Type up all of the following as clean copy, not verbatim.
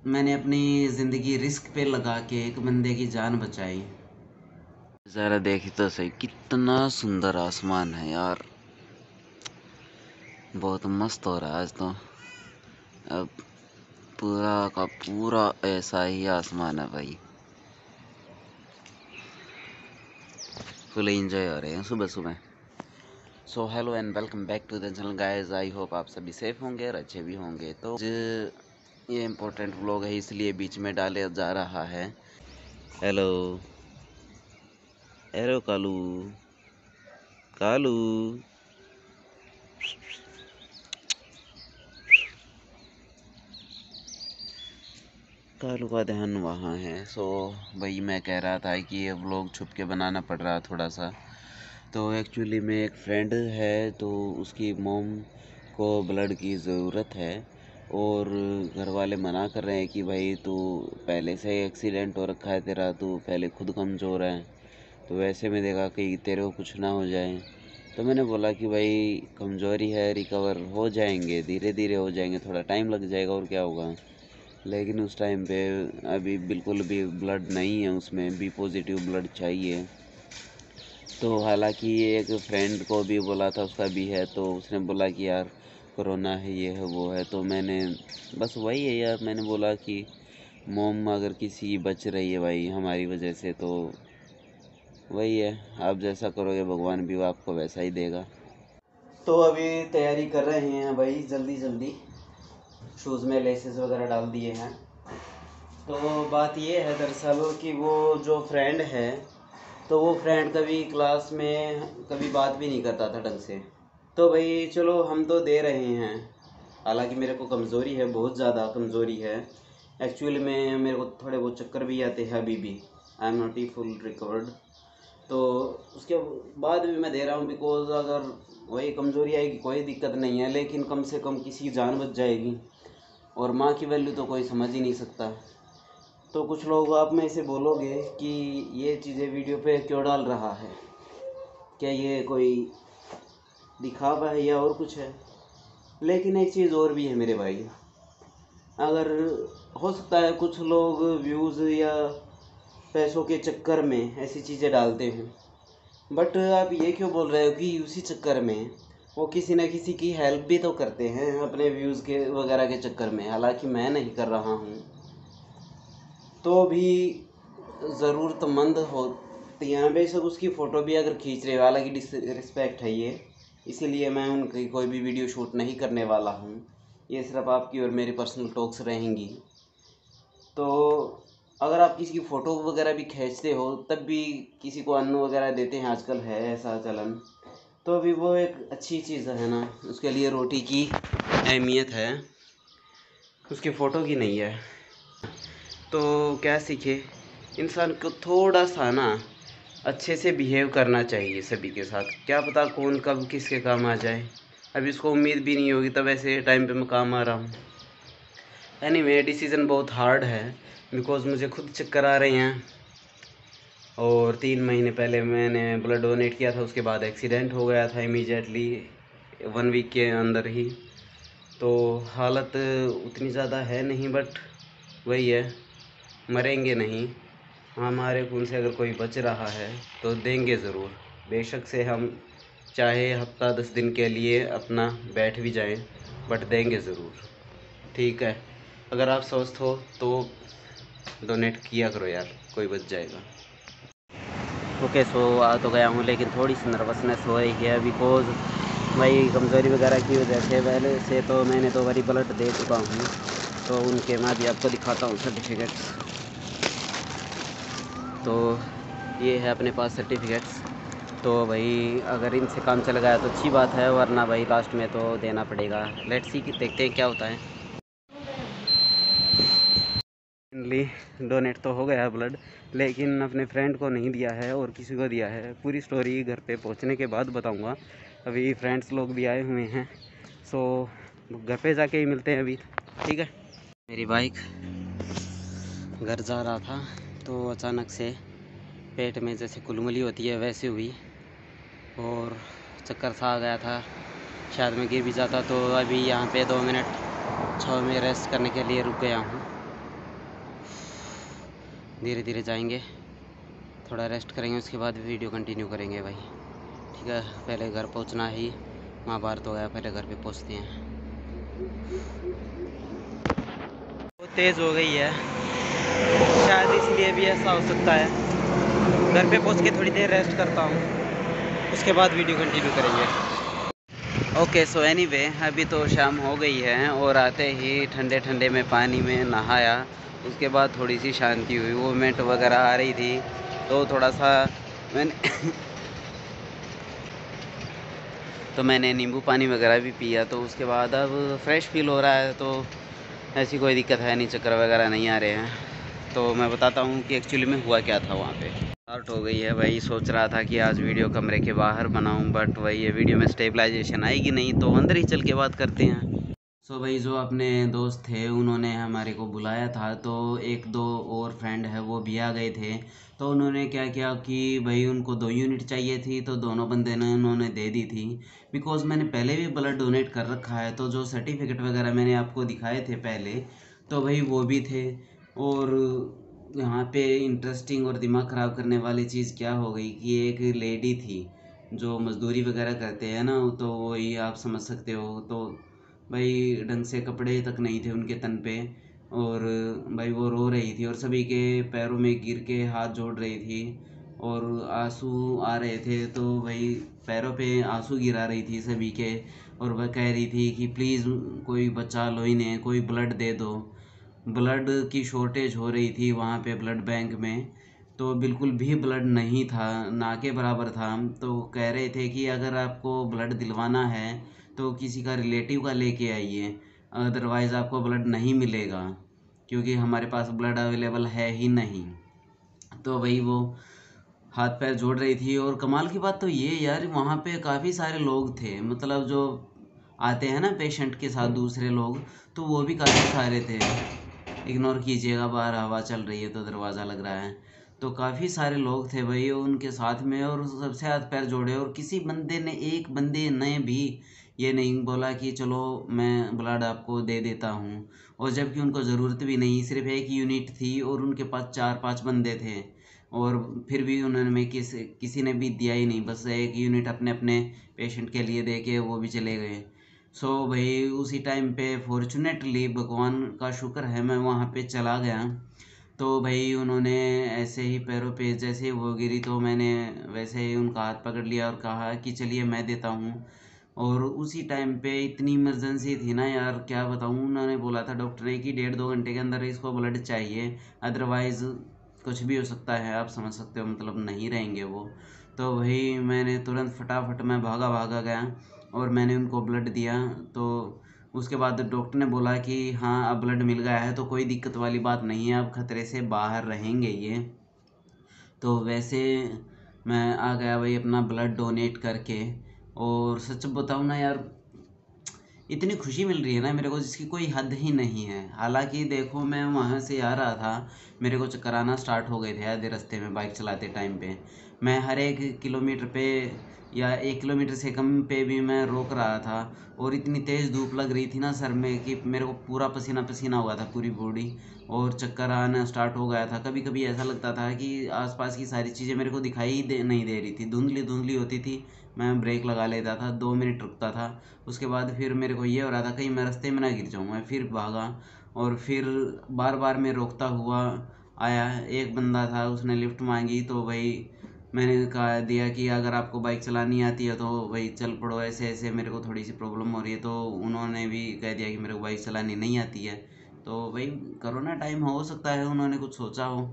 मैंने अपनी ज़िंदगी रिस्क पे लगा के एक बंदे की जान बचाई। ज़रा देखी तो सही, कितना सुंदर आसमान है यार। बहुत मस्त हो रहा है आज तो। अब पूरा का पूरा ऐसा ही आसमान है भाई। फुल एंजॉय हो रहे हैं सुबह सुबह। So hello and welcome back to the channel guys. I hope आप सभी सेफ होंगे और अच्छे भी होंगे। तो ये इम्पोर्टेंट व्लॉग है इसलिए बीच में डाले जा रहा है। Hello hello Kalu Kalu. कालू का ध्यान वहाँ है। सो भाई मैं कह रहा था कि ये व्लॉग छुप के बनाना पड़ रहा थोड़ा सा। तो एक्चुअली में एक फ्रेंड है, तो उसकी मॉम को ब्लड की ज़रूरत है और घर वाले मना कर रहे हैं कि भाई तू पहले से एक्सीडेंट हो रखा है तेरा, तू पहले खुद कमज़ोर है, तो वैसे में देखा कि तेरे को कुछ ना हो जाए। तो मैंने बोला कि भाई कमज़ोरी है, रिकवर हो जाएंगे, धीरे धीरे हो जाएंगे, थोड़ा टाइम लग जाएगा और क्या होगा। लेकिन उस टाइम पे अभी बिल्कुल भी ब्लड नहीं है, उसमें बी पॉजिटिव ब्लड चाहिए। तो हालांकि एक फ्रेंड को भी बोला था, उसका भी है, तो उसने बोला कि यार कोरोना है, ये है वो है। तो मैंने बस वही है यार, मैंने बोला कि मोम अगर किसी की बच रही है भाई हमारी वजह से, तो वही है, आप जैसा करोगे भगवान भी आपको वैसा ही देगा। तो अभी तैयारी कर रहे हैं भाई, जल्दी जल्दी शूज़ में लेसेस वगैरह डाल दिए हैं। तो बात ये है दरअसल कि वो जो फ्रेंड है, तो वो फ्रेंड कभी क्लास में कभी बात भी नहीं करता था ढंग से। तो भाई चलो हम तो दे रहे हैं। हालांकि मेरे को कमज़ोरी है, बहुत ज़्यादा कमज़ोरी है। एक्चुअली में मेरे को थोड़े बहुत चक्कर भी आते हैं अभी भी। I am not E full recovered. तो उसके बाद भी मैं दे रहा हूँ, बिकॉज अगर वही कमज़ोरी आएगी कोई दिक्कत नहीं है, लेकिन कम से कम किसी की जान बच जाएगी। और माँ की वैल्यू तो कोई समझ ही नहीं सकता। तो कुछ लोग आप में से बोलोगे कि ये चीज़ें वीडियो पे क्यों डाल रहा है, क्या ये कोई दिखावा है या और कुछ है। लेकिन एक चीज़ और भी है मेरे भाई, अगर हो सकता है कुछ लोग व्यूज़ या पैसों के चक्कर में ऐसी चीज़ें डालते हैं, बट आप ये क्यों बोल रहे हो कि उसी चक्कर में वो किसी न किसी की हेल्प भी तो करते हैं अपने व्यूज़ के वगैरह के चक्कर में। हालांकि मैं नहीं कर रहा हूँ, तो भी ज़रूरतमंद होती हैं बेशक, उसकी फ़ोटो भी अगर खींच रहे हो, हालांकि डिसरिस्पेक्ट है ये, इसीलिए मैं उनकी कोई भी वीडियो शूट नहीं करने वाला हूँ। ये सिर्फ आपकी और मेरी पर्सनल टॉक्स रहेंगी। तो अगर आप किसी की फ़ोटो वगैरह भी खींचते हो, तब भी किसी को अन्न वगैरह देते हैं, आजकल है ऐसा चलन, तो भी वो एक अच्छी चीज़ है ना। उसके लिए रोटी की अहमियत है, उसकी फ़ोटो की नहीं है। तो क्या सीखे, इंसान को थोड़ा सा ना अच्छे से बिहेव करना चाहिए सभी के साथ। क्या पता कौन कब किसके काम आ जाए, अभी इसको उम्मीद भी नहीं होगी, तब ऐसे टाइम पे मैं काम आ रहा हूँ। एनीवे डिसीज़न बहुत हार्ड है, बिकॉज़ मुझे खुद चक्कर आ रहे हैं और 3 महीने पहले मैंने ब्लड डोनेट किया था, उसके बाद एक्सीडेंट हो गया था इमीडिएटली 1 वीक के अंदर ही। तो हालत उतनी ज़्यादा है नहीं, बट वही है, मरेंगे नहीं। हमारे खून से अगर कोई बच रहा है तो देंगे ज़रूर। बेशक से हम चाहे हफ्ता 10 दिन के लिए अपना बैठ भी जाएं, बट देंगे ज़रूर। ठीक है, अगर आप स्वस्थ हो तो डोनेट किया करो यार, कोई बच जाएगा। ओके सो आ तो गया हूँ, लेकिन थोड़ी सी नर्वसनेस हो रही है, बिकॉज़ भाई कमज़ोरी वगैरह की वजह से। पहले से तो मैंने 2 बारी ब्लड दे चुका हूँ, तो उनके मैं भी आपको दिखाता हूँ सर्टिफिकेट्स। तो ये है अपने पास सर्टिफिकेट्स। तो भाई अगर इनसे काम चल गया तो अच्छी बात है, वरना भाई लास्ट में तो देना पड़ेगा। लेट्स सी, देखते हैं क्या होता है। फाइनली डोनेट तो हो गया ब्लड, लेकिन अपने फ्रेंड को नहीं दिया है और किसी को दिया है। पूरी स्टोरी घर पे पहुंचने के बाद बताऊंगा। अभी फ्रेंड्स लोग भी आए हुए हैं, सो घर पे जाके ही मिलते हैं अभी। ठीक है। मेरी बाइक घर जा रहा था, तो अचानक से पेट में जैसे कुलमुली होती है वैसे हुई और चक्कर सा आ गया था। शायद मैं गिर भी जाता। तो अभी यहाँ पे 2 मिनट 6 में रेस्ट करने के लिए रुक गया हूँ। धीरे धीरे जाएंगे, थोड़ा रेस्ट करेंगे, उसके बाद वीडियो कंटिन्यू करेंगे भाई। ठीक है, पहले घर पहुंचना ही, वहाँ बाहर तो गया, पहले घर पे पहुंचते हैं। बहुत तेज़ हो गई है, शायद इसलिए भी ऐसा हो सकता है। घर पे पहुंच के थोड़ी देर रेस्ट करता हूँ, उसके बाद वीडियो कंटिन्यू करेंगे। ओके, सो एनीवे अभी तो शाम हो गई है और आते ही ठंडे ठंडे में पानी में नहाया। उसके बाद थोड़ी सी शांति हुई, मूवमेंट वगैरह आ रही थी तो थोड़ा सा मैंने तो मैंने नींबू पानी वगैरह भी पिया, तो उसके बाद अब फ्रेश फील हो रहा है। तो ऐसी कोई दिक्कत है नहीं, चक्कर वगैरह नहीं आ रहे हैं। तो मैं बताता हूँ कि एक्चुअली में हुआ क्या था वहाँ पे। स्टार्ट हो गई है भाई, सोच रहा था कि आज वीडियो कमरे के बाहर बनाऊँ, बट वही है, वीडियो में स्टेबलाइजेशन आएगी नहीं, तो अंदर ही चल के बात करते हैं। सो भाई, जो अपने दोस्त थे उन्होंने हमारे को बुलाया था, तो एक दो और फ्रेंड है वो भी आ गए थे। तो उन्होंने क्या किया कि भाई उनको 2 यूनिट चाहिए थी, तो दोनों बंदे ने उन्होंने दे दी थी। बिकॉज़ मैंने पहले भी ब्लड डोनेट कर रखा है, तो जो सर्टिफिकेट वगैरह मैंने आपको दिखाए थे पहले, तो भाई वो भी थे। और यहाँ पे इंटरेस्टिंग और दिमाग ख़राब करने वाली चीज़ क्या हो गई कि एक लेडी थी जो मज़दूरी वगैरह करते हैं ना, तो वही आप समझ सकते हो। तो भाई ढंग से कपड़े तक नहीं थे उनके तन पे, और भाई वो रो रही थी और सभी के पैरों में गिर के हाथ जोड़ रही थी और आंसू आ रहे थे। तो भाई पैरों पे आंसू गिरा रही थी सभी के, और वह कह रही थी कि प्लीज़ कोई बचा लो इन्हें, कोई ब्लड दे दो। ब्लड की शॉर्टेज हो रही थी वहाँ पे ब्लड बैंक में, तो बिल्कुल भी ब्लड नहीं था, ना के बराबर था। तो कह रहे थे कि अगर आपको ब्लड दिलवाना है तो किसी का रिलेटिव का लेके आइए, अदरवाइज़ आपको ब्लड नहीं मिलेगा, क्योंकि हमारे पास ब्लड अवेलेबल है ही नहीं। तो वही वो हाथ पैर जोड़ रही थी। और कमाल की बात तो ये यार, वहाँ पे काफ़ी सारे लोग थे, मतलब जो आते हैं ना पेशेंट के साथ दूसरे लोग, तो वो भी काफ़ी सारे थे। इग्नोर कीजिएगा, बाहर हवा चल रही है तो दरवाज़ा लग रहा है। तो काफ़ी सारे लोग थे भाई उनके साथ में, और सबसे हाथ पैर जोड़े, और किसी बंदे ने, एक बंदे ने भी ये नहीं बोला कि चलो मैं ब्लड आपको दे देता हूँ। और जबकि उनको ज़रूरत भी नहीं, सिर्फ एक यूनिट थी और उनके पास 4-5 बंदे थे, और फिर भी उन्होंने किसी ने भी दिया ही नहीं, बस एक यूनिट अपने अपने पेशेंट के लिए दे के वो भी चले गए। सो भाई उसी टाइम पे फॉर्चुनेटली, भगवान का शुक्र है, मैं वहाँ पे चला गया। तो भाई उन्होंने ऐसे ही पैरों पे जैसे ही वो गिरी, तो मैंने वैसे ही उनका हाथ पकड़ लिया और कहा कि चलिए मैं देता हूँ। और उसी टाइम पे इतनी इमरजेंसी थी ना यार, क्या बताऊँ। उन्होंने बोला था डॉक्टर ने कि 1.5-2 घंटे के अंदर इसको ब्लड चाहिए, अदरवाइज़ कुछ भी हो सकता है, आप समझ सकते हो, मतलब नहीं रहेंगे वो। तो वही मैंने तुरंत फटाफट मैं भागा भागा गया और मैंने उनको ब्लड दिया। तो उसके बाद डॉक्टर ने बोला कि हाँ अब ब्लड मिल गया है तो कोई दिक्कत वाली बात नहीं है, अब खतरे से बाहर रहेंगे ये। तो वैसे मैं आ गया भाई अपना ब्लड डोनेट करके। और सच बताऊँ ना यार, इतनी खुशी मिल रही है ना मेरे को जिसकी कोई हद ही नहीं है। हालांकि देखो, मैं वहाँ से आ रहा था, मेरे को चक्कर आना स्टार्ट हो गए थे आधे रास्ते में बाइक चलाते टाइम पे। मैं हर 1 किलोमीटर पे या 1 किलोमीटर से कम पे भी मैं रोक रहा था, और इतनी तेज़ धूप लग रही थी ना सर में कि मेरे को पूरा पसीना पसीना हुआ था पूरी बॉडी, और चक्कर आना स्टार्ट हो गया था। कभी कभी ऐसा लगता था कि आसपास की सारी चीज़ें मेरे को दिखाई नहीं दे रही थी, धुंधली धुंधली होती थी। मैं ब्रेक लगा लेता था, 2 मिनट रुकता था, उसके बाद फिर मेरे को ये हो रहा था कहीं मैं रास्ते में ना गिर जाऊँ। मैं फिर भागा, और फिर बार बार मैं रोकता हुआ आया। एक बंदा था, उसने लिफ्ट मांगी, तो भाई मैंने कहा दिया कि अगर आपको बाइक चलानी आती है तो भाई चल पड़ो, ऐसे ऐसे मेरे को थोड़ी सी प्रॉब्लम हो रही है। तो उन्होंने भी कह दिया कि मेरे को बाइक चलानी नहीं आती है। तो भाई कोरोना टाइम हो सकता है उन्होंने कुछ सोचा हो।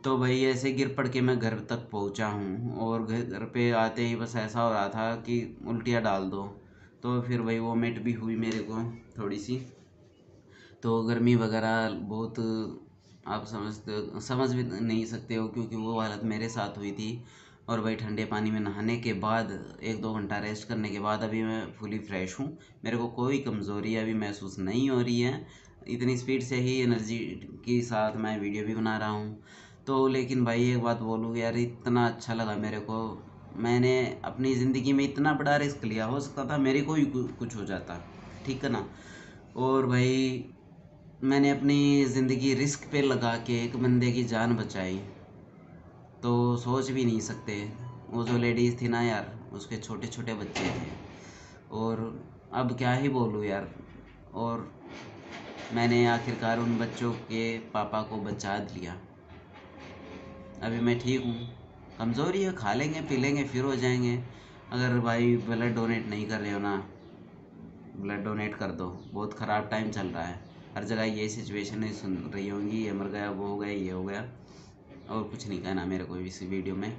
तो भाई ऐसे गिर पड़ के मैं घर तक पहुंचा हूँ, और घर पे आते ही बस ऐसा हो रहा था कि उल्टियाँ डाल दो। तो फिर भाई वोमिट भी हुई मेरे को थोड़ी सी। तो गर्मी वगैरह बहुत, आप समझ भी नहीं सकते हो, क्योंकि वो हालत मेरे साथ हुई थी। और भाई ठंडे पानी में नहाने के बाद 1-2 घंटा रेस्ट करने के बाद अभी मैं फुली फ्रेश हूँ। मेरे को कोई कमज़ोरी अभी महसूस नहीं हो रही है। इतनी स्पीड से ही एनर्जी के साथ मैं वीडियो भी बना रहा हूँ। तो लेकिन भाई एक बात बोलूँ यार, इतना अच्छा लगा मेरे को। मैंने अपनी ज़िंदगी में इतना बड़ा रिस्क लिया, हो सकता था मेरे को ही कुछ हो जाता, ठीक है ना। और भाई मैंने अपनी ज़िंदगी रिस्क पे लगा के एक बंदे की जान बचाई, तो सोच भी नहीं सकते। वो जो लेडीज़ थी ना यार, उसके छोटे छोटे बच्चे थे, और अब क्या ही बोलूँ यार। और मैंने आखिरकार उन बच्चों के पापा को बचा लिया। अभी मैं ठीक हूँ, कमज़ोरी है, खा लेंगे पी लेंगे फिर हो जाएंगे। अगर भाई ब्लड डोनेट नहीं कर रहे हो ना, ब्लड डोनेट कर दो। बहुत ख़राब टाइम चल रहा है, हर जगह ये सिचुएशन सुन रही होंगी, ये मर गया, वो हो गया, ये हो गया। और कुछ नहीं कहना मेरे को इस वीडियो में।